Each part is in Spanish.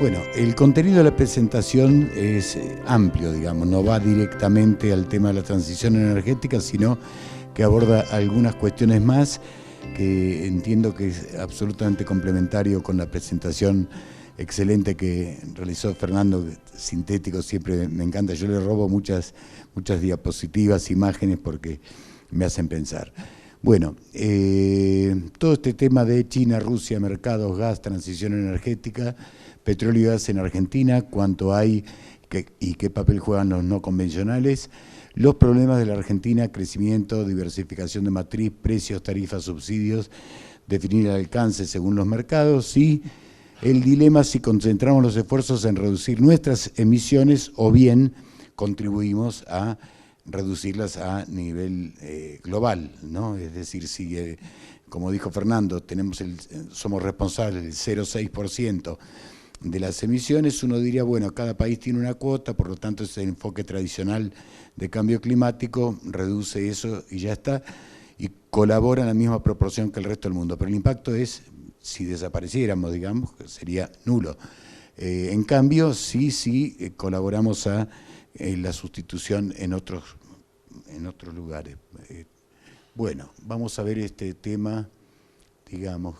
Bueno, el contenido de la presentación es amplio, digamos, no va directamente al tema de la transición energética, sino que aborda algunas cuestiones más que entiendo que es absolutamente complementario con la presentación excelente que realizó Fernando, sintético, siempre me encanta. Yo le robo muchas diapositivas, imágenes, porque me hacen pensar. Bueno, todo este tema de China, Rusia, mercados, gas, transición energética, petróleo y gas en Argentina, cuánto hay y qué papel juegan los no convencionales, los problemas de la Argentina, crecimiento, diversificación de matriz, precios, tarifas, subsidios, definir el alcance según los mercados y el dilema si concentramos los esfuerzos en reducir nuestras emisiones o bien contribuimos a reducirlas a nivel global, ¿no? Es decir, si, como dijo Fernando, somos responsables del 0,6% de las emisiones, uno diría, bueno, cada país tiene una cuota, por lo tanto ese enfoque tradicional de cambio climático reduce eso y ya está, y colabora en la misma proporción que el resto del mundo. Pero el impacto es, si desapareciéramos, digamos, sería nulo. En cambio, sí colaboramos a la sustitución en otros lugares. Bueno, vamos a ver este tema, digamos.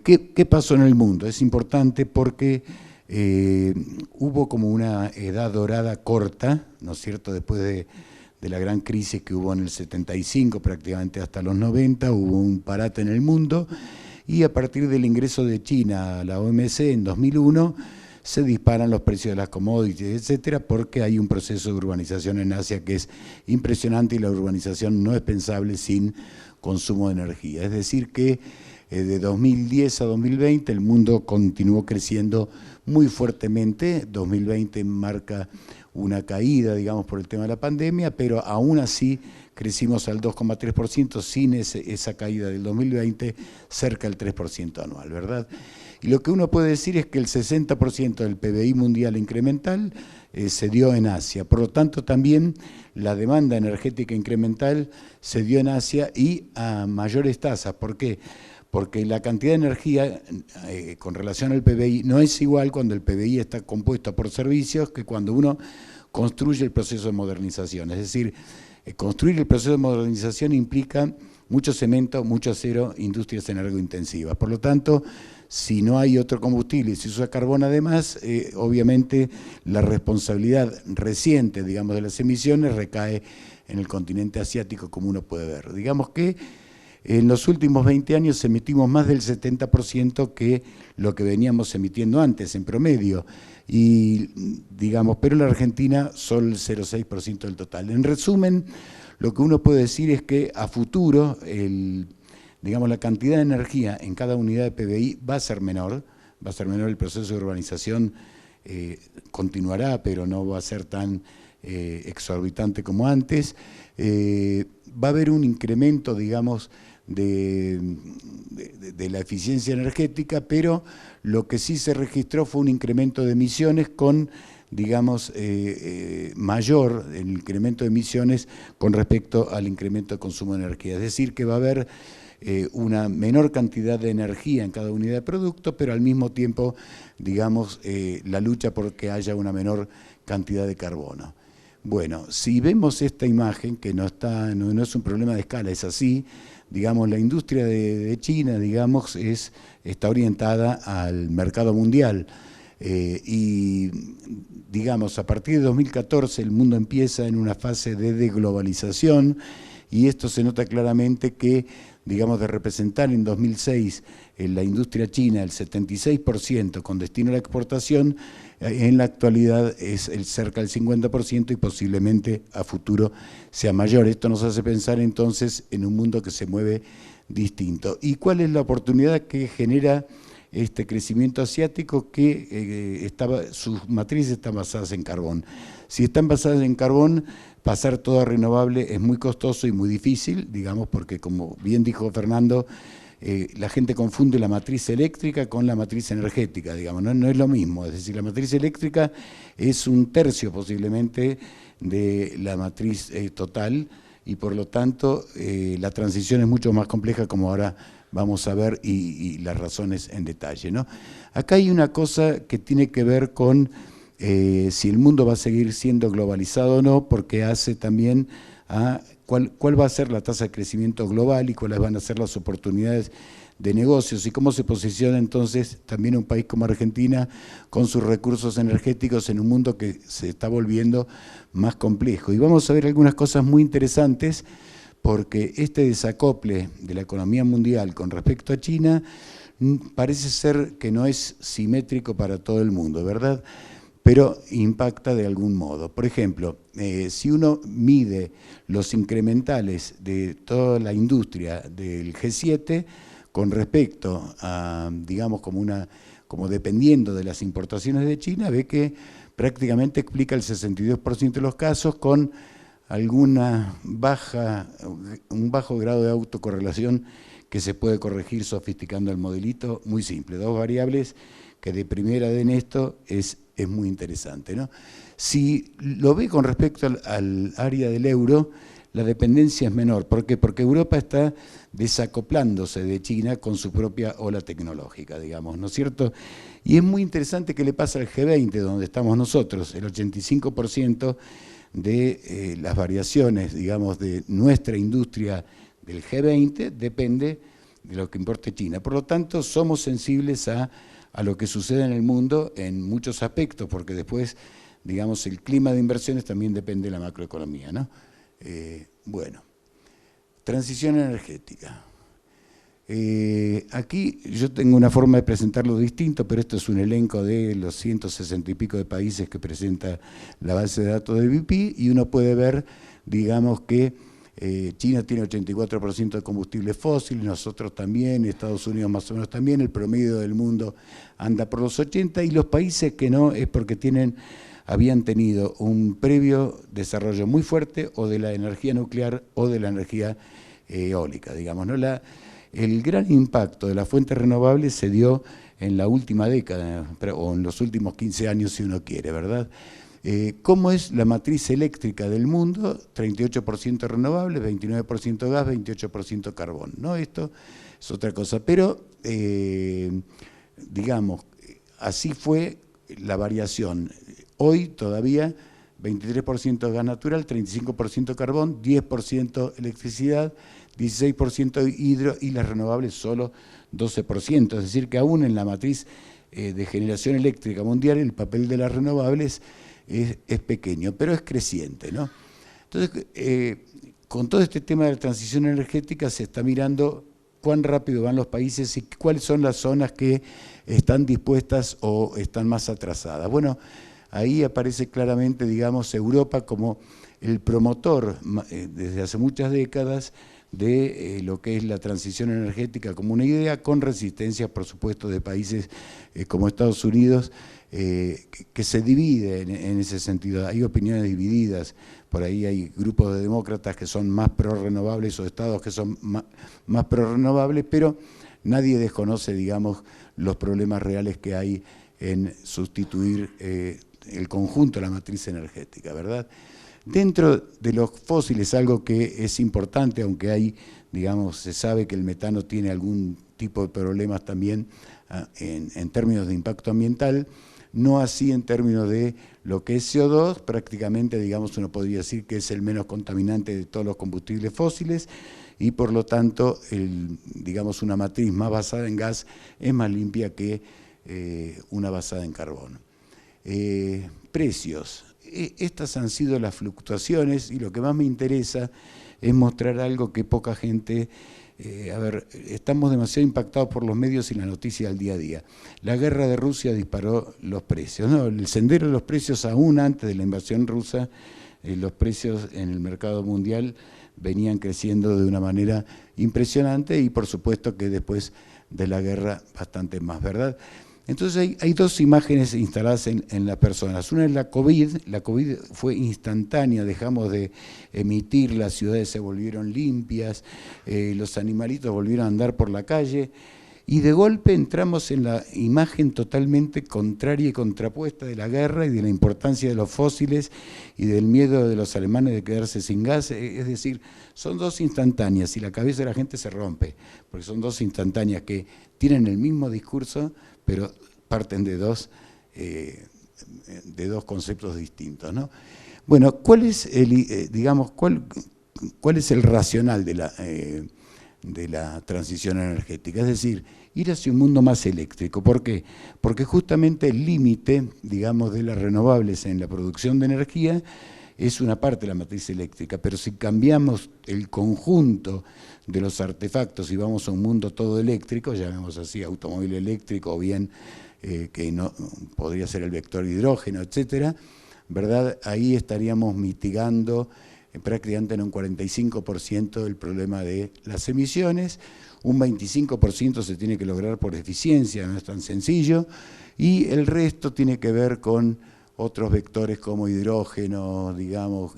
¿Qué pasó en el mundo? Es importante porque hubo como una edad dorada corta, ¿no es cierto?, después de la gran crisis que hubo en el 75, prácticamente hasta los 90, hubo un parate en el mundo, y a partir del ingreso de China a la OMC en 2001, se disparan los precios de las commodities, etcétera, porque hay un proceso de urbanización en Asia que es impresionante y la urbanización no es pensable sin consumo de energía. Es decir que de 2010 a 2020 el mundo continuó creciendo muy fuertemente. 2020 marca una caída, digamos, por el tema de la pandemia, pero aún así crecimos al 2,3%, sin esa caída del 2020, cerca del 3% anual, ¿verdad? Y lo que uno puede decir es que el 60% del PBI mundial incremental se dio en Asia. Por lo tanto, también la demanda energética incremental se dio en Asia y a mayores tasas. ¿Por qué? Porque la cantidad de energía con relación al PBI no es igual cuando el PBI está compuesto por servicios que cuando uno construye el proceso de modernización. Es decir, construir el proceso de modernización implica mucho cemento, mucho acero, industrias energointensivas. Por lo tanto, si no hay otro combustible y se usa carbón además, obviamente la responsabilidad reciente, digamos, de las emisiones recae en el continente asiático, como uno puede ver. Digamos que en los últimos 20 años emitimos más del 70% que lo que veníamos emitiendo antes, en promedio. Y, digamos, pero la Argentina solo el 0,6% del total. En resumen, lo que uno puede decir es que a futuro, digamos, la cantidad de energía en cada unidad de PBI va a ser menor el proceso de urbanización continuará, pero no va a ser tan exorbitante como antes. Va a haber un incremento, digamos, de la eficiencia energética, pero lo que sí se registró fue un incremento de emisiones con, digamos, mayor el incremento de emisiones con respecto al incremento de consumo de energía. Es decir, que va a haber una menor cantidad de energía en cada unidad de producto, pero al mismo tiempo, digamos, la lucha por que haya una menor cantidad de carbono. Bueno, si vemos esta imagen, que no es un problema de escala, es así, digamos, la industria de China, digamos, está orientada al mercado mundial. Y, digamos, a partir de 2014 el mundo empieza en una fase de deglobalización y esto se nota claramente que, digamos, de representar en 2006 en la industria china el 76% con destino a la exportación, en la actualidad es cerca del 50% y posiblemente a futuro sea mayor. Esto nos hace pensar entonces en un mundo que se mueve distinto. ¿Y cuál es la oportunidad que genera este crecimiento asiático? Que sus matrices están basadas en carbón. Si están basadas en carbón, pasar todo a renovable es muy costoso y muy difícil, digamos, porque como bien dijo Fernando, la gente confunde la matriz eléctrica con la matriz energética, digamos, no es lo mismo. Es decir, la matriz eléctrica es un tercio posiblemente de la matriz total y por lo tanto la transición es mucho más compleja, como ahora vamos a ver y las razones en detalle, ¿no? Acá hay una cosa que tiene que ver con si el mundo va a seguir siendo globalizado o no, porque hace también a cuál va a ser la tasa de crecimiento global y cuáles van a ser las oportunidades de negocios y cómo se posiciona entonces también un país como Argentina con sus recursos energéticos en un mundo que se está volviendo más complejo. Y vamos a ver algunas cosas muy interesantes porque este desacople de la economía mundial con respecto a China parece ser que no es simétrico para todo el mundo, ¿verdad? Pero impacta de algún modo. Por ejemplo, si uno mide los incrementales de toda la industria del G7 con respecto a, digamos, como dependiendo de las importaciones de China, ve que prácticamente explica el 62% de los casos con un bajo grado de autocorrelación que se puede corregir sofisticando el modelito, muy simple, dos variables que de primera den esto es muy interesante, ¿no? Si lo ve con respecto al área del euro, la dependencia es menor. ¿Por qué? Porque Europa está desacoplándose de China con su propia ola tecnológica, digamos, ¿no es cierto? Y es muy interesante qué le pasa al G20, donde estamos nosotros. El 85% de las variaciones, digamos, de nuestra industria del G20 depende de lo que importe China. Por lo tanto, somos sensibles a lo que sucede en el mundo en muchos aspectos, porque después, digamos, el clima de inversiones también depende de la macroeconomía, ¿no? Bueno, transición energética. Aquí yo tengo una forma de presentarlo distinto, pero esto es un elenco de los 160 y pico de países que presenta la base de datos de BP y uno puede ver, digamos, que China tiene 84% de combustibles fósiles, nosotros también, Estados Unidos más o menos también, el promedio del mundo anda por los 80 y los países que no es porque habían tenido un previo desarrollo muy fuerte o de la energía nuclear o de la energía eólica, digamos, ¿no? El gran impacto de las fuentes renovables se dio en la última década, o en los últimos 15 años si uno quiere, ¿verdad? ¿Cómo es la matriz eléctrica del mundo? 38% renovables, 29% gas, 28% carbón, ¿no? Esto es otra cosa, pero digamos, así fue la variación. Hoy todavía 23% gas natural, 35% carbón, 10% electricidad, 16% hidro y las renovables solo 12%. Es decir, que aún en la matriz de generación eléctrica mundial el papel de las renovables es pequeño, pero es creciente, ¿no? Entonces, con todo este tema de la transición energética se está mirando cuán rápido van los países y cuáles son las zonas que están dispuestas o están más atrasadas. Bueno, ahí aparece claramente, digamos, Europa como el promotor desde hace muchas décadas de lo que es la transición energética como una idea, con resistencia, por supuesto, de países como Estados Unidos, que se divide en ese sentido. Hay opiniones divididas, por ahí hay grupos de demócratas que son más pro-renovables o estados que son más pro-renovables, pero nadie desconoce, digamos, los problemas reales que hay en sustituir el conjunto de la matriz energética, ¿verdad? Dentro de los fósiles, algo que es importante, aunque hay, digamos, se sabe que el metano tiene algún tipo de problemas también en términos de impacto ambiental, no así en términos de lo que es CO2, prácticamente, digamos, uno podría decir que es el menos contaminante de todos los combustibles fósiles y por lo tanto, digamos, una matriz más basada en gas es más limpia que una basada en carbono. Precios. Estas han sido las fluctuaciones y lo que más me interesa es mostrar algo que poca gente... estamos demasiado impactados por los medios y la noticia del día a día. La guerra de Rusia disparó los precios, ¿no? El sendero de los precios aún antes de la invasión rusa, los precios en el mercado mundial venían creciendo de una manera impresionante y por supuesto que después de la guerra bastante más, ¿verdad? Entonces hay dos imágenes instaladas en las personas. Una es la COVID fue instantánea, dejamos de emitir, las ciudades se volvieron limpias, los animalitos volvieron a andar por la calle Y de golpe entramos en la imagen totalmente contraria y contrapuesta de la guerra y de la importancia de los fósiles y del miedo de los alemanes de quedarse sin gas. Es decir, son dos instantáneas y la cabeza de la gente se rompe, porque son dos instantáneas que tienen el mismo discurso, pero parten de dos conceptos distintos, ¿no? Bueno, ¿cuál es el racional de la transición energética? Es decir, ir hacia un mundo más eléctrico. ¿Por qué? Porque justamente el límite, digamos, de las renovables en la producción de energía es una parte de la matriz eléctrica, pero si cambiamos el conjunto de los artefactos y vamos a un mundo todo eléctrico, llamemos así automóvil eléctrico o bien que no podría ser el vector hidrógeno, etcétera, ¿verdad? Ahí estaríamos mitigando prácticamente en un 45% el problema de las emisiones, un 25% se tiene que lograr por eficiencia, no es tan sencillo, y el resto tiene que ver con otros vectores como hidrógeno, digamos,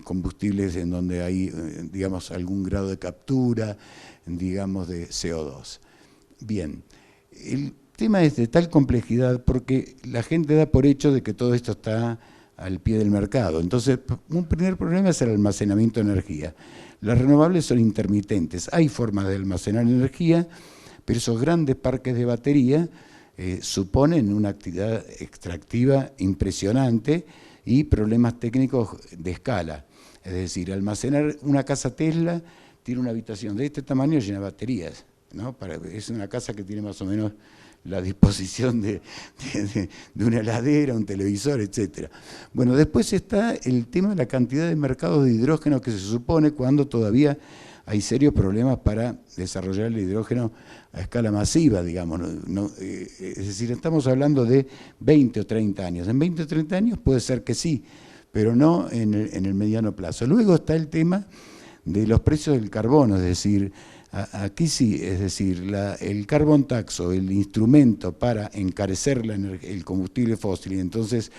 combustibles en donde hay, digamos, algún grado de captura, digamos, de CO2. Bien, el tema es de tal complejidad porque la gente da por hecho de que todo esto está al pie del mercado. Entonces, un primer problema es el almacenamiento de energía. Las renovables son intermitentes. Hay formas de almacenar energía, pero esos grandes parques de batería suponen una actividad extractiva impresionante y problemas técnicos de escala. Es decir, almacenar una casa Tesla tiene una habitación de este tamaño llena de baterías, ¿no? Es una casa que tiene más o menos la disposición de una heladera, un televisor, etc. Bueno, después está el tema de la cantidad de mercados de hidrógeno que se supone cuando todavía hay serios problemas para desarrollar el hidrógeno a escala masiva, digamos. Es decir, estamos hablando de 20 o 30 años. En 20 o 30 años puede ser que sí, pero no en el mediano plazo. Luego está el tema de los precios del carbono, es decir, aquí sí, es decir, el carbon tax o el instrumento para encarecer el combustible fósil y entonces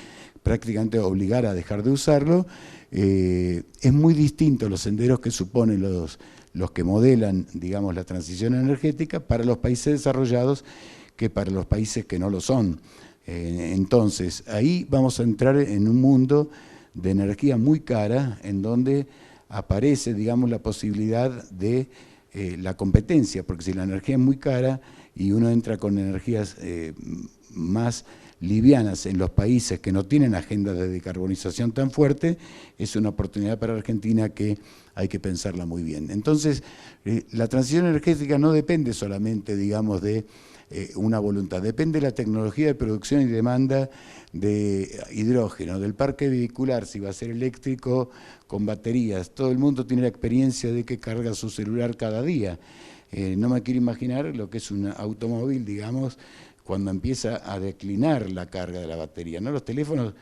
prácticamente obligar a dejar de usarlo, es muy distinto los senderos que suponen los que modelan, digamos, la transición energética para los países desarrollados que para los países que no lo son. Entonces, ahí vamos a entrar en un mundo de energía muy cara en donde aparece, digamos, la posibilidad de la competencia, porque si la energía es muy cara y uno entra con energías más livianas en los países que no tienen agendas de decarbonización tan fuerte, es una oportunidad para Argentina que hay que pensarla muy bien. Entonces, la transición energética no depende solamente, digamos, de una voluntad, depende de la tecnología de producción y demanda de hidrógeno, del parque vehicular, si va a ser eléctrico, con baterías. Todo el mundo tiene la experiencia de que carga su celular cada día. No me quiero imaginar lo que es un automóvil, digamos, cuando empieza a declinar la carga de la batería, ¿no? Los teléfonos,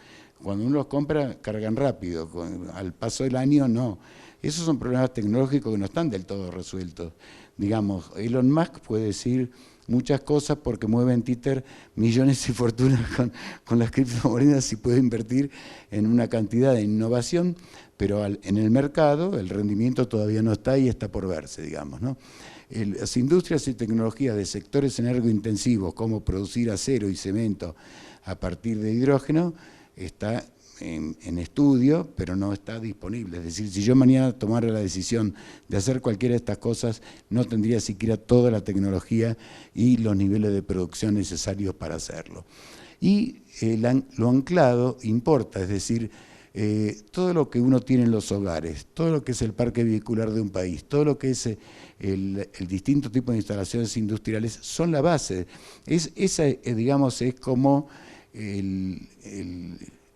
cuando uno los compra, cargan rápido, al paso del año no. Esos son problemas tecnológicos que no están del todo resueltos. Digamos, Elon Musk puede decir muchas cosas porque mueve en Twitter millones y fortunas con las criptomonedas y puede invertir en una cantidad de innovación, pero en el mercado el rendimiento todavía no está y está por verse, digamos, ¿no? Las industrias y tecnologías de sectores energointensivos, como producir acero y cemento a partir de hidrógeno, está en estudio, pero no está disponible. Es decir, si yo mañana tomara la decisión de hacer cualquiera de estas cosas, no tendría siquiera toda la tecnología y los niveles de producción necesarios para hacerlo. Y lo anclado importa, es decir, todo lo que uno tiene en los hogares, todo lo que es el parque vehicular de un país, todo lo que es el distinto tipo de instalaciones industriales, son la base. Digamos, es como el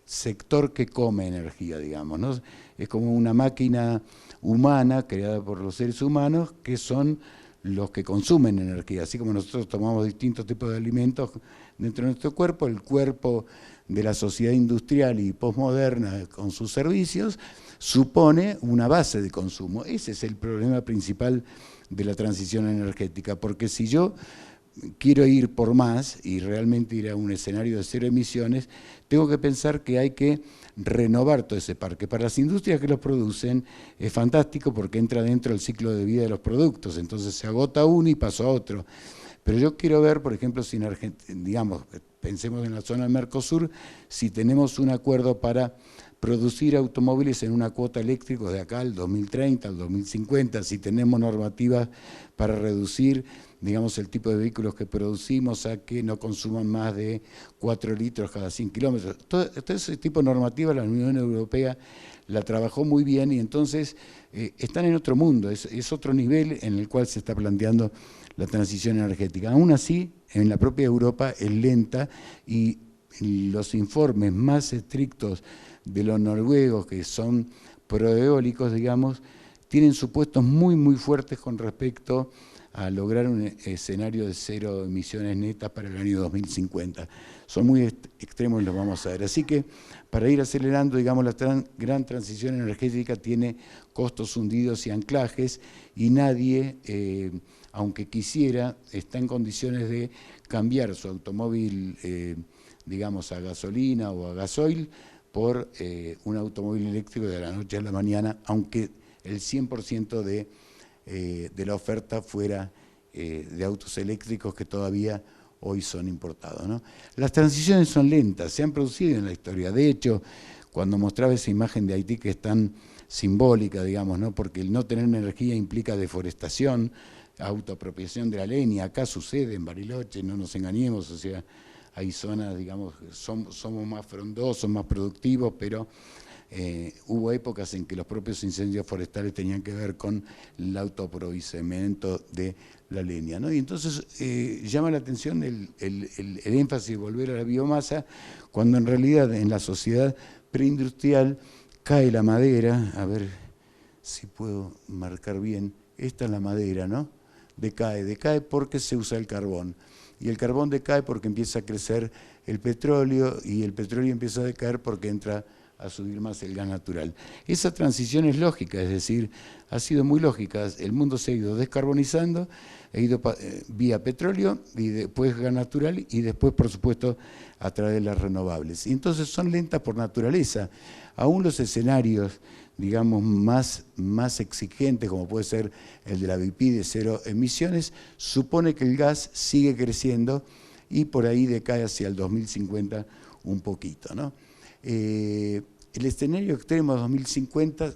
sector que come energía, digamos, ¿no? Es como una máquina humana creada por los seres humanos que son los que consumen energía. Así como nosotros tomamos distintos tipos de alimentos dentro de nuestro cuerpo, el cuerpo de la sociedad industrial y posmoderna con sus servicios supone una base de consumo. Ese es el problema principal de la transición energética, porque si yo quiero ir por más y realmente ir a un escenario de cero emisiones, tengo que pensar que hay que renovar todo ese parque. Para las industrias que los producen es fantástico porque entra dentro del ciclo de vida de los productos, entonces se agota uno y pasa a otro. Pero yo quiero ver, por ejemplo, si en Argentina, digamos, pensemos en la zona del Mercosur, si tenemos un acuerdo para producir automóviles en una cuota eléctrica de acá al 2030, al 2050, si tenemos normativas para reducir, digamos, el tipo de vehículos que producimos a que no consuman más de 4 litros cada 100 kilómetros. Todo ese tipo de normativas la Unión Europea la trabajó muy bien y entonces están en otro mundo, es otro nivel en el cual se está planteando la transición energética. Aún así, en la propia Europa es lenta y los informes más estrictos de los noruegos, que son proeólicos, digamos, tienen supuestos muy, muy fuertes con respecto a lograr un escenario de cero emisiones netas para el año 2050. Son muy extremos y los vamos a ver. Así que, para ir acelerando, digamos, la gran transición energética tiene costos hundidos y anclajes, y nadie, aunque quisiera, está en condiciones de cambiar su automóvil, digamos, a gasolina o a gasoil por un automóvil eléctrico de la noche a la mañana, aunque el 100% de la oferta fuera de autos eléctricos que todavía hoy son importados, ¿no? Las transiciones son lentas, se han producido en la historia. De hecho, cuando mostraba esa imagen de Haití que es tan simbólica, digamos, ¿no? Porque el no tener energía implica deforestación, autoapropiación de la leña. Acá sucede en Bariloche, no nos engañemos, o sea, hay zonas, digamos, somos más frondosos, más productivos, pero hubo épocas en que los propios incendios forestales tenían que ver con el autoaprovisionamiento de la leña, ¿no? Y entonces llama la atención el énfasis de volver a la biomasa, cuando en realidad en la sociedad preindustrial cae la madera, a ver si puedo marcar bien, esta es la madera, ¿no? Decae porque se usa el carbón. Y el carbón decae porque empieza a crecer el petróleo, y el petróleo empieza a decaer porque entra a subir más el gas natural. Esa transición es lógica, es decir, ha sido muy lógica. El mundo se ha ido descarbonizando, ha ido vía petróleo y después gas natural y después, por supuesto, a través de las renovables. Y entonces son lentas por naturaleza. Aún los escenarios, digamos, más exigentes, como puede ser el de la BP de cero emisiones, supone que el gas sigue creciendo y por ahí decae hacia el 2050 un poquito, ¿no? El escenario extremo de 2050,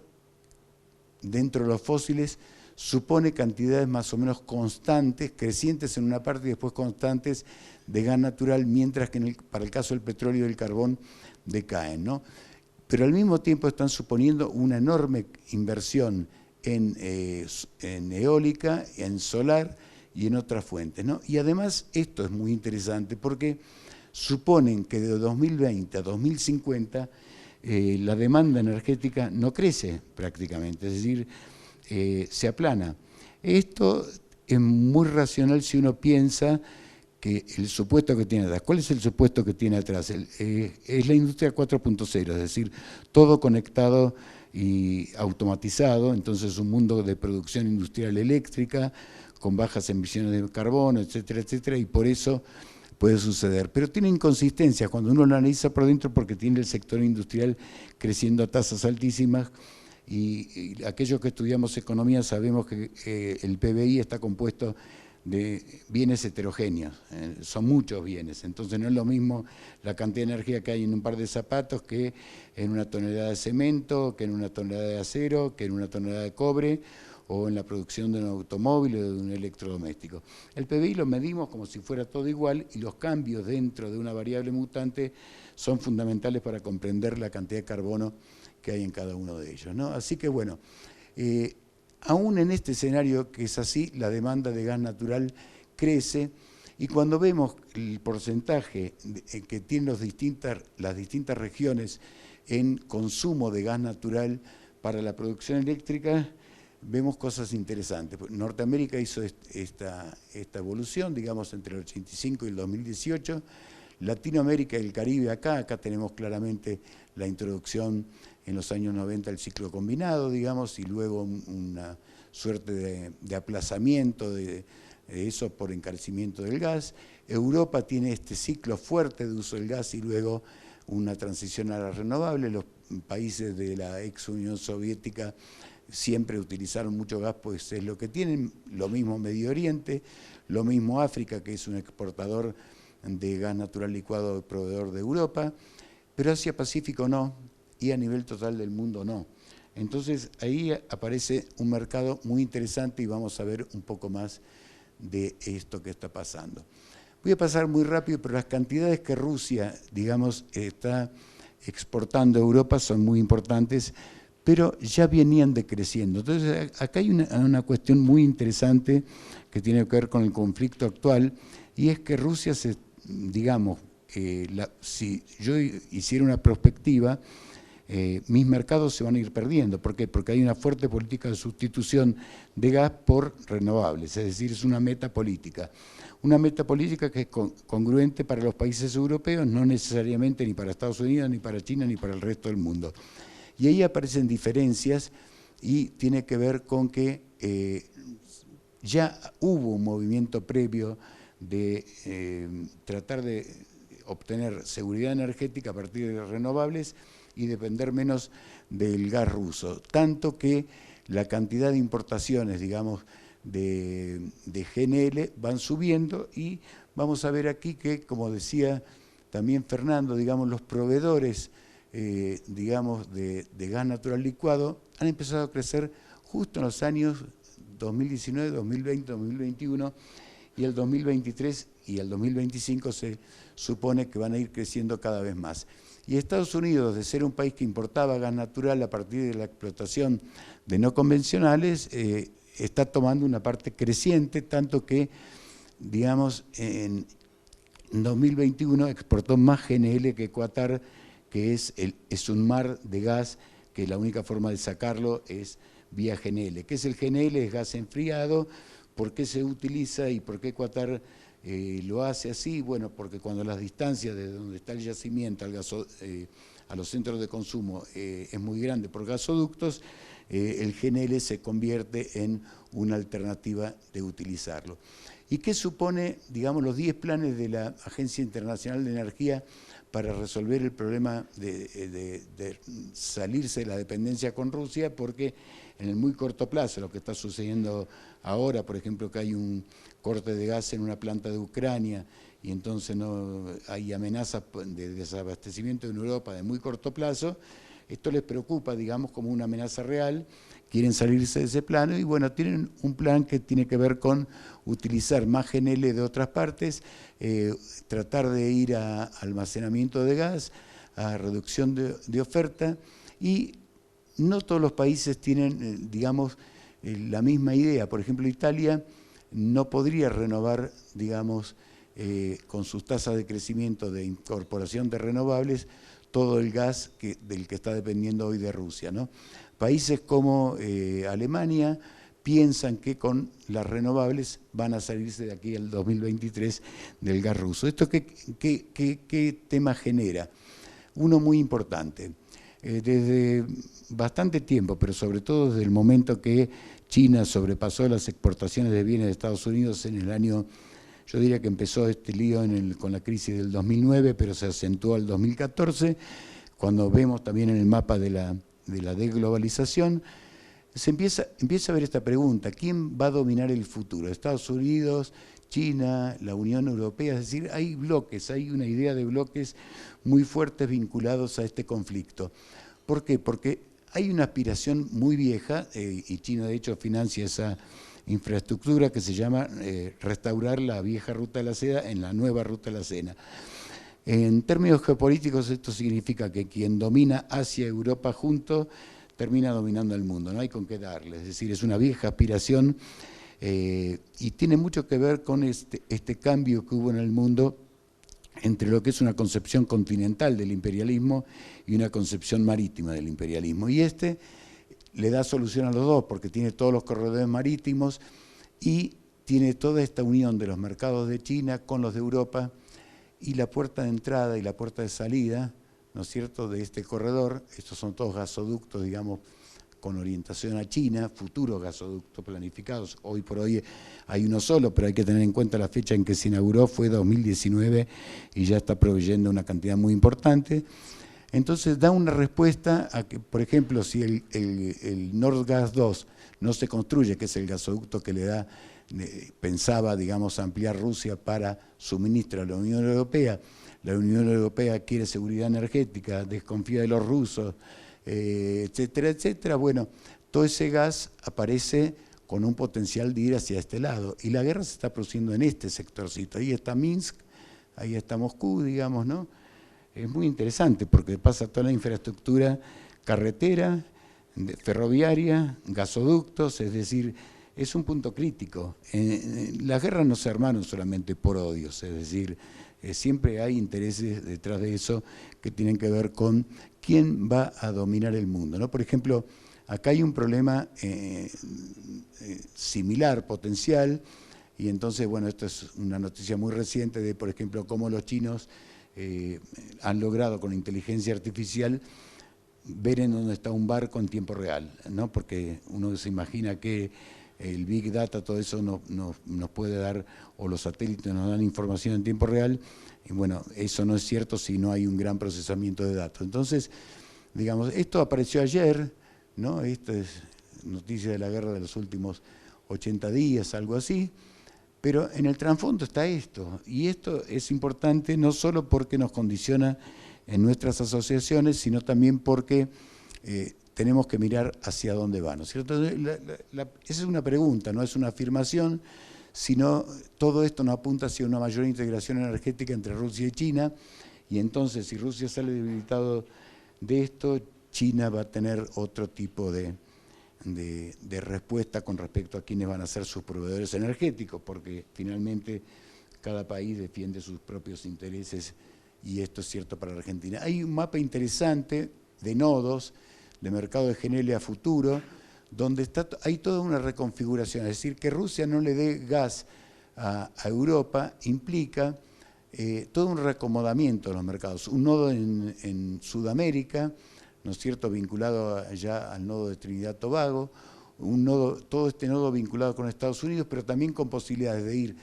dentro de los fósiles, supone cantidades más o menos constantes, crecientes en una parte y después constantes de gas natural, mientras que para el caso del petróleo y del carbón decaen, ¿no? Pero al mismo tiempo están suponiendo una enorme inversión en eólica, en solar y en otras fuentes, ¿no? Y además esto es muy interesante porque suponen que de 2020 a 2050 la demanda energética no crece prácticamente, es decir, se aplana. Esto es muy racional si uno piensa que el supuesto que tiene atrás. ¿Cuál es el supuesto que tiene atrás? Es la industria 4.0, es decir, todo conectado y automatizado, entonces un mundo de producción industrial eléctrica, con bajas emisiones de carbono, etcétera, etcétera, y por eso puede suceder. Pero tiene inconsistencias cuando uno lo analiza por dentro, porque tiene el sector industrial creciendo a tasas altísimas, y aquellos que estudiamos economía sabemos que el PBI está compuesto de bienes heterogéneos, son muchos bienes, entonces no es lo mismo la cantidad de energía que hay en un par de zapatos que en una tonelada de cemento, que en una tonelada de acero, que en una tonelada de cobre, o en la producción de un automóvil o de un electrodoméstico. El PBI lo medimos como si fuera todo igual, y los cambios dentro de una variable mutante son fundamentales para comprender la cantidad de carbono que hay en cada uno de ellos, ¿no? Así que bueno, aún en este escenario que es así, la demanda de gas natural crece, y cuando vemos el porcentaje que tienen las distintas regiones en consumo de gas natural para la producción eléctrica, vemos cosas interesantes. Norteamérica hizo esta evolución, digamos, entre el 85 y el 2018. Latinoamérica y el Caribe acá tenemos claramente la introducción en los años 90 del ciclo combinado, digamos, y luego una suerte de aplazamiento de eso por encarecimiento del gas. Europa tiene este ciclo fuerte de uso del gas y luego una transición a las renovables. Los países de la ex Unión Soviética siempre utilizaron mucho gas, pues es lo que tienen. Lo mismo Medio Oriente, lo mismo África, que es un exportador de gas natural licuado, proveedor de Europa, pero Asia-Pacífico no, y a nivel total del mundo no. Entonces ahí aparece un mercado muy interesante y vamos a ver un poco más de esto que está pasando. Voy a pasar muy rápido, pero las cantidades que Rusia, digamos, está exportando a Europa son muy importantes, pero ya venían decreciendo. Entonces acá hay una cuestión muy interesante que tiene que ver con el conflicto actual, y es que Rusia, digamos, si yo hiciera una prospectiva, mis mercados se van a ir perdiendo. ¿Por qué? Porque hay una fuerte política de sustitución de gas por renovables, es decir, es una meta política. Una meta política que es congruente para los países europeos, no necesariamente ni para Estados Unidos, ni para China, ni para el resto del mundo. Y ahí aparecen diferencias y tiene que ver con que ya hubo un movimiento previo de tratar de obtener seguridad energética a partir de renovables y depender menos del gas ruso. Tanto que la cantidad de importaciones, digamos, de GNL van subiendo, y vamos a ver aquí que, como decía también Fernando, digamos, los proveedores digamos, de gas natural licuado han empezado a crecer justo en los años 2019, 2020, 2021, y el 2023 y el 2025 se supone que van a ir creciendo cada vez más. Y Estados Unidos, de ser un país que importaba gas natural a partir de la explotación de no convencionales, está tomando una parte creciente, tanto que, digamos, en 2021 exportó más GNL que Qatar, que es un mar de gas que la única forma de sacarlo es vía GNL. ¿Qué es el GNL? Es gas enfriado. ¿Por qué se utiliza y por qué Qatar lo hace así? Bueno, porque cuando las distancias de donde está el yacimiento a los centros de consumo es muy grande por gasoductos, el GNL se convierte en una alternativa de utilizarlo. ¿Y qué supone, digamos, los 10 planes de la Agencia Internacional de Energía para resolver el problema de salirse de la dependencia con Rusia? Porque en el muy corto plazo, lo que está sucediendo ahora, por ejemplo, que hay un corte de gas en una planta de Ucrania y entonces no hay amenazas de desabastecimiento en Europa de muy corto plazo, esto les preocupa, digamos, como una amenaza real, quieren salirse de ese plano y bueno, tienen un plan que tiene que ver con utilizar más GNL de otras partes, tratar de ir a almacenamiento de gas, a reducción de oferta, y no todos los países tienen, digamos, la misma idea. Por ejemplo, Italia no podría renovar, digamos, con sus tasas de crecimiento de incorporación de renovables, todo el gas del que está dependiendo hoy de Rusia, ¿no? Países como Alemania piensan que con las renovables van a salirse de aquí al 2023 del gas ruso. ¿Esto qué tema genera? Uno muy importante. Desde bastante tiempo, pero sobre todo desde el momento que China sobrepasó las exportaciones de bienes de Estados Unidos en el año, yo diría que empezó este lío con la crisis del 2009, pero se acentuó al 2014, cuando vemos también en el mapa de la desglobalización, se empieza a ver esta pregunta: ¿quién va a dominar el futuro? ¿Estados Unidos, China, la Unión Europea? Es decir, hay bloques, hay una idea de bloques muy fuertes vinculados a este conflicto. ¿Por qué? Porque hay una aspiración muy vieja, y China de hecho financia esa infraestructura que se llama restaurar la vieja ruta de la seda en la nueva ruta de la seda. En términos geopolíticos esto significa que quien domina Asia y Europa juntos termina dominando el mundo, no hay con qué darle, es decir, es una vieja aspiración y tiene mucho que ver con este cambio que hubo en el mundo entre lo que es una concepción continental del imperialismo y una concepción marítima del imperialismo. Y le da solución a los dos, porque tiene todos los corredores marítimos y tiene toda esta unión de los mercados de China con los de Europa, y la puerta de entrada y la puerta de salida, ¿no es cierto?, de este corredor, estos son todos gasoductos, digamos, con orientación a China, futuros gasoductos planificados. Hoy por hoy hay uno solo, pero hay que tener en cuenta la fecha en que se inauguró, fue 2019, y ya está proveyendo una cantidad muy importante. Entonces da una respuesta a que, por ejemplo, si el Nordgas 2 no se construye, que es el gasoducto que le da, pensaba, digamos, ampliar Rusia para suministro a la Unión Europea. La Unión Europea quiere seguridad energética, desconfía de los rusos, etcétera, etcétera. Bueno, todo ese gas aparece con un potencial de ir hacia este lado. Y la guerra se está produciendo en este sectorcito. Ahí está Minsk, ahí está Moscú, digamos, ¿no? Es muy interesante porque pasa toda la infraestructura carretera, ferroviaria, gasoductos, es decir, es un punto crítico. Las guerras no se armaron solamente por odios, es decir, siempre hay intereses detrás de eso que tienen que ver con quién va a dominar el mundo, ¿no? Por ejemplo, acá hay un problema similar, potencial, y entonces, bueno, esto es una noticia muy reciente de, por ejemplo, cómo los chinos han logrado con inteligencia artificial ver en dónde está un barco en tiempo real, ¿no? Porque uno se imagina que el Big Data, todo eso nos puede dar, o los satélites nos dan información en tiempo real, y bueno, eso no es cierto si no hay un gran procesamiento de datos. Entonces, digamos, esto apareció ayer, ¿no? Esto es noticia de la guerra de los últimos 80 días, algo así, pero en el trasfondo está esto, y esto es importante no solo porque nos condiciona en nuestras asociaciones, sino también porque tenemos que mirar hacia dónde van, ¿no es cierto? Esa es una pregunta, no es una afirmación, sino todo esto nos apunta hacia una mayor integración energética entre Rusia y China, y entonces si Rusia sale debilitado de esto, China va a tener otro tipo de respuesta con respecto a quiénes van a ser sus proveedores energéticos, porque finalmente cada país defiende sus propios intereses, y esto es cierto para Argentina. Hay un mapa interesante de nodos, de mercado de GNL a futuro, donde hay toda una reconfiguración, es decir, que Rusia no le dé gas a Europa implica todo un reacomodamiento de los mercados. Un nodo en Sudamérica, ¿no es cierto?, vinculado ya al nodo de Trinidad-Tobago, todo este nodo vinculado con Estados Unidos, pero también con posibilidades de ir,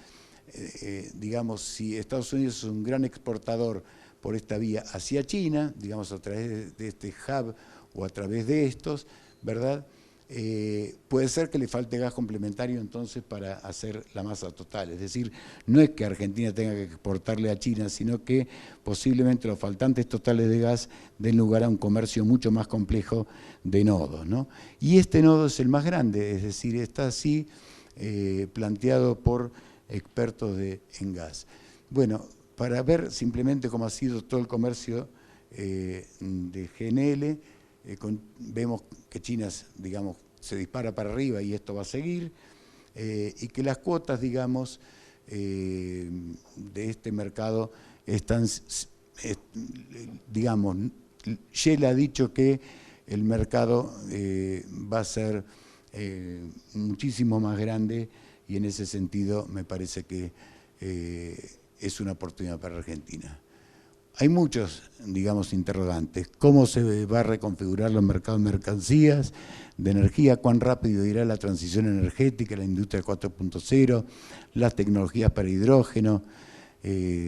digamos, si Estados Unidos es un gran exportador por esta vía hacia China, digamos, a través de este hub o a través de estos, ¿verdad? Puede ser que le falte gas complementario entonces para hacer la masa total. Es decir, no es que Argentina tenga que exportarle a China, sino que posiblemente los faltantes totales de gas den lugar a un comercio mucho más complejo de nodos, ¿no? Y este nodo es el más grande, es decir, está así planteado por expertos en gas. Bueno, para ver simplemente cómo ha sido todo el comercio de GNL, vemos que China, digamos, se dispara para arriba y esto va a seguir, y que las cuotas, digamos, de este mercado están, digamos, Shell ha dicho que el mercado va a ser muchísimo más grande, y en ese sentido me parece que es una oportunidad para Argentina. Hay muchos, digamos, interrogantes. ¿Cómo se va a reconfigurar los mercados de mercancías, de energía? ¿Cuán rápido irá la transición energética, la industria 4.0, las tecnologías para hidrógeno?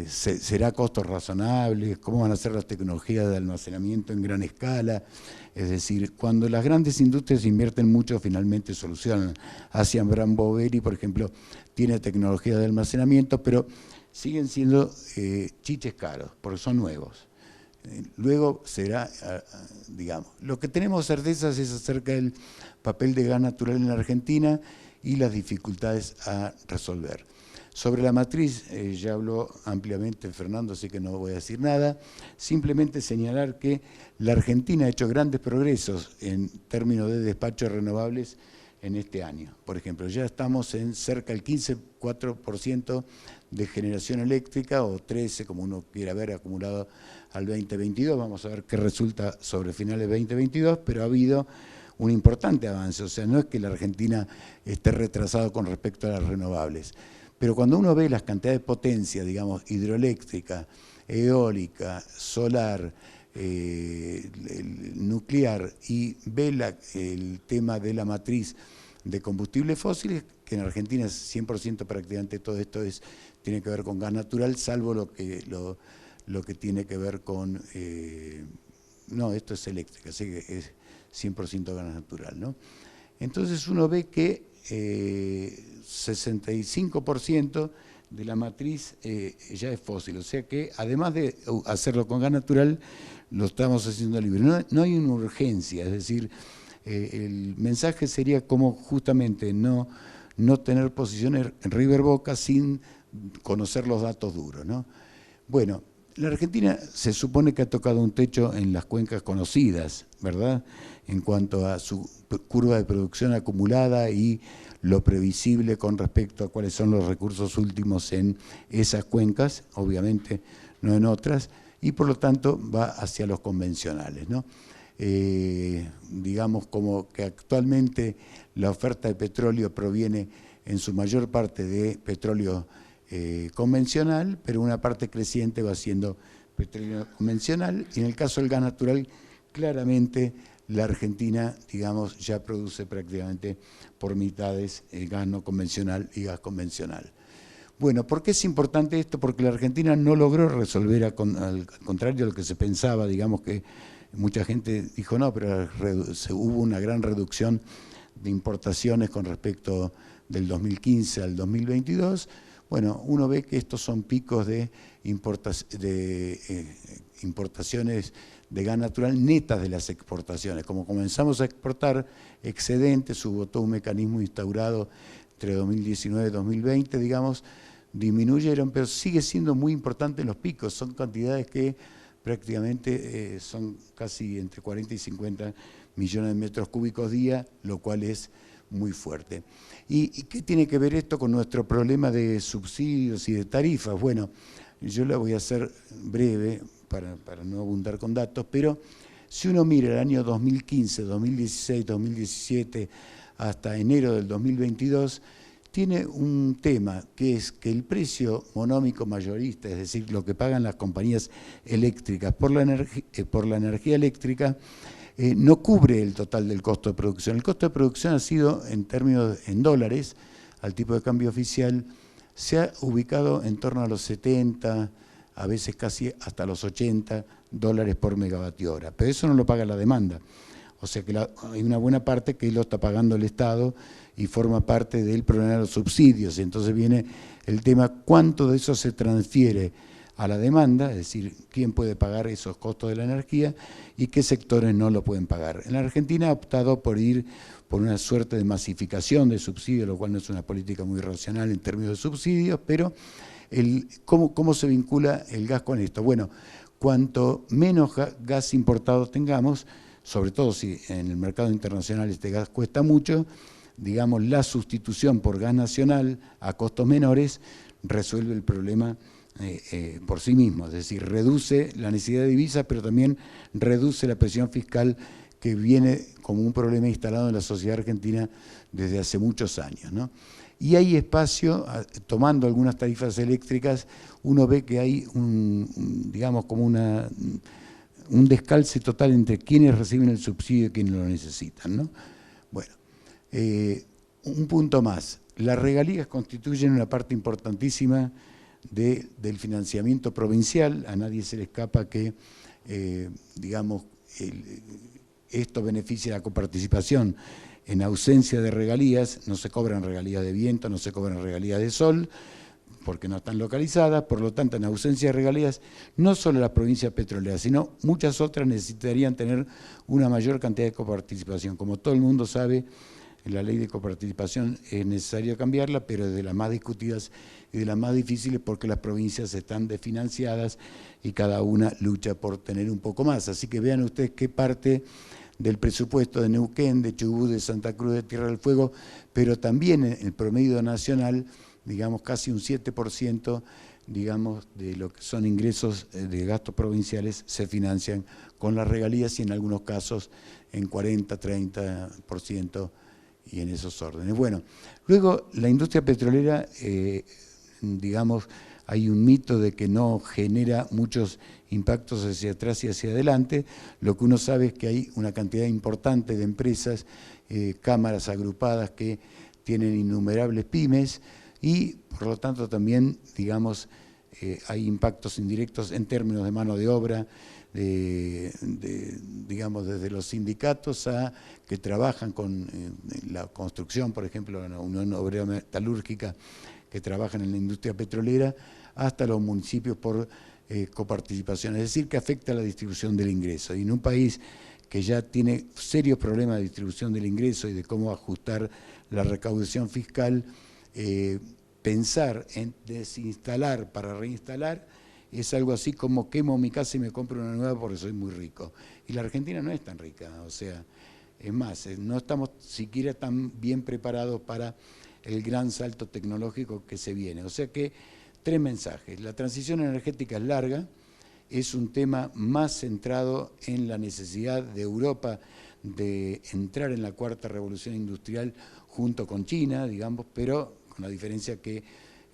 ¿Será costos razonables? ¿Cómo van a ser las tecnologías de almacenamiento en gran escala? Es decir, cuando las grandes industrias invierten mucho, finalmente solucionan. Asian Brand Boveri, por ejemplo, tiene tecnología de almacenamiento, pero siguen siendo chiches caros, porque son nuevos. Luego será, digamos, lo que tenemos certezas es acerca del papel de gas natural en la Argentina y las dificultades a resolver. Sobre la matriz, ya habló ampliamente Fernando, así que no voy a decir nada. Simplemente señalar que la Argentina ha hecho grandes progresos en términos de despachos renovables en este año. Por ejemplo, ya estamos en cerca del 15,4% de generación eléctrica, o 13, como uno quiera ver, acumulado al 2022. Vamos a ver qué resulta sobre finales de 2022, pero ha habido un importante avance. O sea, no es que la Argentina esté retrasada con respecto a las renovables. Pero cuando uno ve las cantidades de potencia, digamos, hidroeléctrica, eólica, solar, el nuclear y ve el tema de la matriz de combustibles fósiles, que en Argentina es 100% prácticamente todo esto tiene que ver con gas natural, salvo lo que tiene que ver con... no, esto es eléctrica, así que es 100% gas natural, ¿no? Entonces uno ve que 65% de la matriz ya es fósil, o sea que además de hacerlo con gas natural, lo estamos haciendo libre. No hay una urgencia, es decir, el mensaje sería como justamente no tener posiciones River Boca sin conocer los datos duros, ¿no? Bueno, la Argentina se supone que ha tocado un techo en las cuencas conocidas, ¿verdad? En cuanto a su curva de producción acumulada y lo previsible con respecto a cuáles son los recursos últimos en esas cuencas, obviamente no en otras, y por lo tanto va hacia los convencionales, ¿no? Digamos como que actualmente la oferta de petróleo proviene en su mayor parte de petróleo convencional, pero una parte creciente va siendo petróleo convencional, y en el caso del gas natural, claramente la Argentina, digamos, ya produce prácticamente por mitades gas no convencional y gas convencional. Bueno, ¿por qué es importante esto? Porque la Argentina no logró resolver, al contrario de lo que se pensaba, digamos que mucha gente dijo no, pero hubo una gran reducción de importaciones con respecto del 2015 al 2022. Bueno, uno ve que estos son picos de importaciones de gas natural netas de las exportaciones. Como comenzamos a exportar excedentes, hubo todo un mecanismo instaurado entre 2019 y 2020, digamos, disminuyeron, pero sigue siendo muy importante los picos, son cantidades que prácticamente son casi entre 40 y 50 millones de metros cúbicos día, lo cual es muy fuerte. ¿Y qué tiene que ver esto con nuestro problema de subsidios y de tarifas? Bueno, yo la voy a hacer breve para no abundar con datos, pero si uno mira el año 2015, 2016, 2017 hasta enero del 2022, tiene un tema que es que el precio monómico mayorista, es decir, lo que pagan las compañías eléctricas por la energía eléctrica, no cubre el total del costo de producción. El costo de producción ha sido, en dólares, al tipo de cambio oficial, se ha ubicado en torno a los 70, a veces casi hasta los 80 dólares por megavatio hora. Pero eso no lo paga la demanda. O sea que hay una buena parte que lo está pagando el Estado y forma parte del problema de los subsidios. Entonces viene el tema, ¿cuánto de eso se transfiere a la demanda? Es decir, ¿quién puede pagar esos costos de la energía y qué sectores no lo pueden pagar? En la Argentina ha optado por ir por una suerte de masificación de subsidios, lo cual no es una política muy racional en términos de subsidios, pero ¿cómo se vincula el gas con esto? Bueno, cuanto menos gas importado tengamos, sobre todo si en el mercado internacional este gas cuesta mucho, digamos, la sustitución por gas nacional a costos menores resuelve el problema por sí mismo, es decir, reduce la necesidad de divisas, pero también reduce la presión fiscal que viene como un problema instalado en la sociedad argentina desde hace muchos años, ¿no? Y hay espacio, tomando algunas tarifas eléctricas, uno ve que hay digamos, como un descalce total entre quienes reciben el subsidio y quienes lo necesitan, ¿no? Bueno, un punto más. Las regalías constituyen una parte importantísima del financiamiento provincial. A nadie se le escapa que, digamos, esto beneficia la coparticipación. En ausencia de regalías, no se cobran regalías de viento, no se cobran regalías de sol, porque no están localizadas, por lo tanto, en ausencia de regalías, no solo las provincias petroleras, sino muchas otras necesitarían tener una mayor cantidad de coparticipación. Como todo el mundo sabe, la ley de coparticipación es necesario cambiarla, pero es de las más discutidas y de las más difíciles porque las provincias están desfinanciadas y cada una lucha por tener un poco más. Así que vean ustedes qué parte del presupuesto de Neuquén, de Chubut, de Santa Cruz, de Tierra del Fuego, pero también en el promedio nacional, digamos casi un 7%, digamos, de lo que son ingresos de gastos provinciales se financian con las regalías y en algunos casos en 40, 30% y en esos órdenes. Bueno, luego la industria petrolera, digamos, hay un mito de que no genera muchos impactos hacia atrás y hacia adelante. Lo que uno sabe es que hay una cantidad importante de empresas, cámaras agrupadas que tienen innumerables pymes y por lo tanto también, digamos, hay impactos indirectos en términos de mano de obra, digamos, desde los sindicatos a que trabajan con la construcción, por ejemplo, la Unión Obrera Metalúrgica, que trabajan en la industria petrolera, hasta los municipios por coparticipación, es decir, que afecta a la distribución del ingreso. Y en un país que ya tiene serios problemas de distribución del ingreso y de cómo ajustar la recaudación fiscal, pensar en desinstalar para reinstalar es algo así como quemo mi casa y me compro una nueva porque soy muy rico. Y la Argentina no es tan rica, o sea, es más, no estamos siquiera tan bien preparados para el gran salto tecnológico que se viene. O sea que, 3 mensajes. La transición energética es larga, es un tema más centrado en la necesidad de Europa de entrar en la 4ª revolución industrial junto con China, digamos, pero con la diferencia que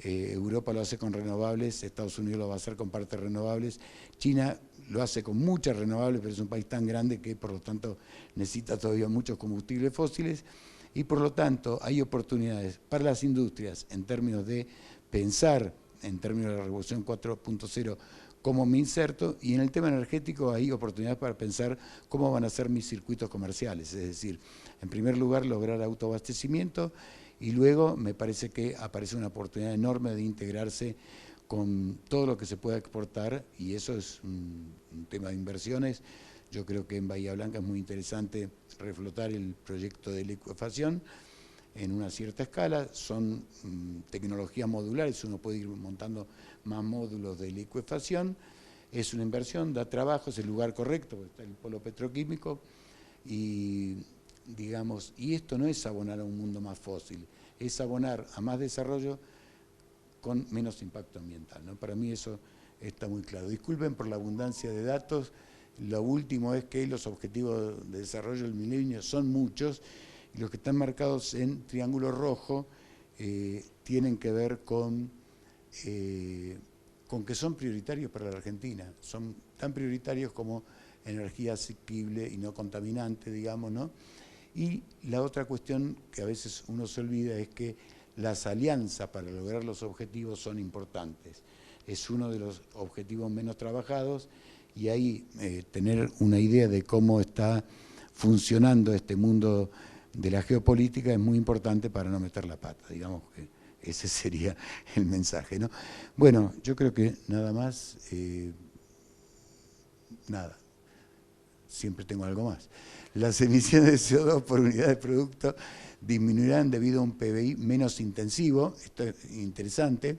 Europa lo hace con renovables, Estados Unidos lo va a hacer con partes renovables, China lo hace con muchas renovables, pero es un país tan grande que por lo tanto necesita todavía muchos combustibles fósiles y por lo tanto hay oportunidades para las industrias en términos de pensar, en términos de la revolución 4.0, cómo me inserto, y en el tema energético hay oportunidades para pensar cómo van a ser mis circuitos comerciales, es decir, en primer lugar lograr autoabastecimiento, y luego me parece que aparece una oportunidad enorme de integrarse con todo lo que se pueda exportar, y eso es un tema de inversiones. Yo creo que en Bahía Blanca es muy interesante reflotar el proyecto de licuefacción en una cierta escala. Son tecnologías modulares, uno puede ir montando más módulos de licuefacción. Es una inversión, da trabajo, es el lugar correcto, porque está el polo petroquímico, y digamos, y esto no es abonar a un mundo más fósil, es abonar a más desarrollo con menos impacto ambiental, ¿no? Para mí eso está muy claro. Disculpen por la abundancia de datos, lo último es que los objetivos de desarrollo del milenio son muchos, y los que están marcados en triángulo rojo tienen que ver con que son prioritarios para la Argentina, son tan prioritarios como energía asequible y no contaminante, digamos, ¿no? Y la otra cuestión que a veces uno se olvida es que las alianzas para lograr los objetivos son importantes. Es uno de los objetivos menos trabajados y ahí tener una idea de cómo está funcionando este mundo de la geopolítica es muy importante para no meter la pata, digamos que ese sería el mensaje, ¿no? Bueno, yo creo que nada más, nada, siempre tengo algo más. Las emisiones de CO2 por unidad de producto disminuirán debido a un PBI menos intensivo, esto es interesante,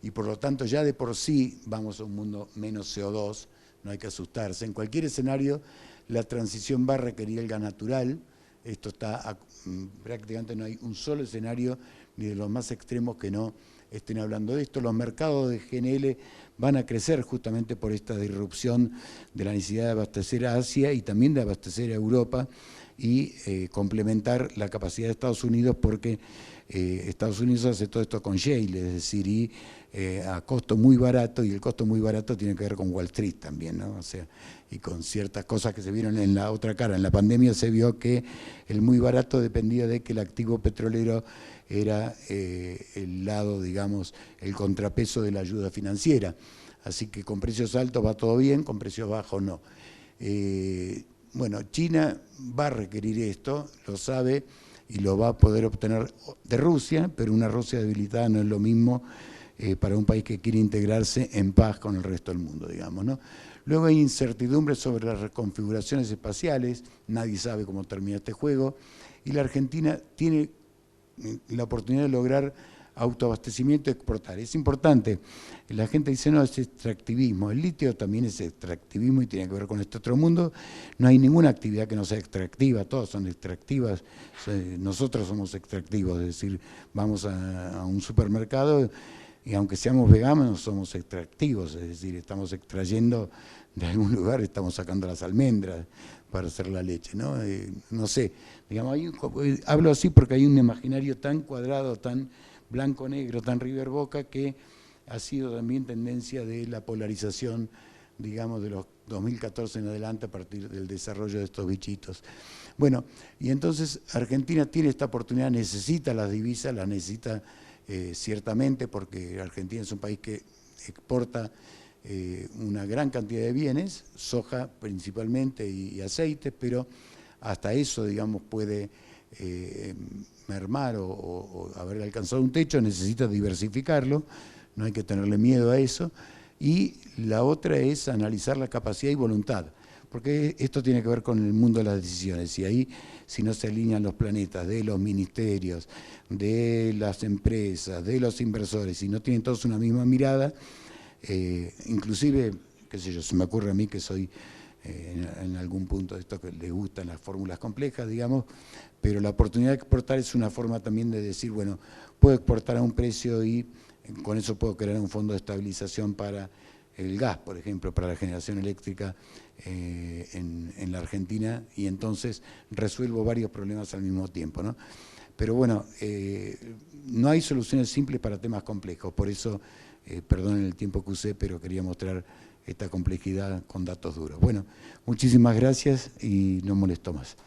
y por lo tanto ya de por sí vamos a un mundo menos CO2, no hay que asustarse. En cualquier escenario la transición va a requerir el gas natural, esto está, prácticamente no hay un solo escenario, ni de los más extremos que no estén hablando de esto. Los mercados de GNL van a crecer justamente por esta disrupción de la necesidad de abastecer a Asia y también de abastecer a Europa y complementar la capacidad de Estados Unidos porque Estados Unidos hace todo esto con shale, es decir, y a costo muy barato, y el costo muy barato tiene que ver con Wall Street también, ¿no? O sea, y con ciertas cosas que se vieron en la otra cara. En la pandemia se vio que el muy barato dependía de que el activo petrolero era el lado, digamos, el contrapeso de la ayuda financiera. Así que con precios altos va todo bien, con precios bajos no. Bueno, China va a requerir esto, lo sabe, y lo va a poder obtener de Rusia, pero una Rusia debilitada no es lo mismo para un país que quiere integrarse en paz con el resto del mundo, digamos, ¿no? Luego hay incertidumbre sobre las reconfiguraciones espaciales, nadie sabe cómo termina este juego, y la Argentina tiene la oportunidad de lograr autoabastecimiento y exportar. Es importante, la gente dice, no, es extractivismo, el litio también es extractivismo y tiene que ver con este otro mundo, no hay ninguna actividad que no sea extractiva, todas son extractivas, nosotros somos extractivos, es decir, vamos a un supermercado y aunque seamos veganos somos extractivos, es decir, estamos extrayendo de algún lugar, estamos sacando las almendras para hacer la leche, ¿no? No sé, digamos, hablo así porque hay un imaginario tan cuadrado, tan blanco-negro, tan River Boca, que ha sido también tendencia de la polarización, digamos, de los 2014 en adelante a partir del desarrollo de estos bichitos. Bueno, y entonces Argentina tiene esta oportunidad, necesita las divisas, las necesita ciertamente, porque Argentina es un país que exporta una gran cantidad de bienes, soja principalmente y aceites, pero hasta eso, digamos, puede mermar o haber alcanzado un techo, necesita diversificarlo, no hay que tenerle miedo a eso. Y la otra es analizar la capacidad y voluntad, porque esto tiene que ver con el mundo de las decisiones, y ahí si no se alinean los planetas de los ministerios, de las empresas, de los inversores, si no tienen todos una misma mirada, inclusive, qué sé yo, se me ocurre a mí que soy en algún punto de esto que les gustan las fórmulas complejas, digamos, pero la oportunidad de exportar es una forma también de decir, bueno, puedo exportar a un precio y con eso puedo crear un fondo de estabilización para el gas, por ejemplo, para la generación eléctrica en la Argentina, y entonces resuelvo varios problemas al mismo tiempo, ¿no? Pero bueno, no hay soluciones simples para temas complejos, por eso, perdonen el tiempo que usé, pero quería mostrar esta complejidad con datos duros. Bueno, muchísimas gracias y no molesto más.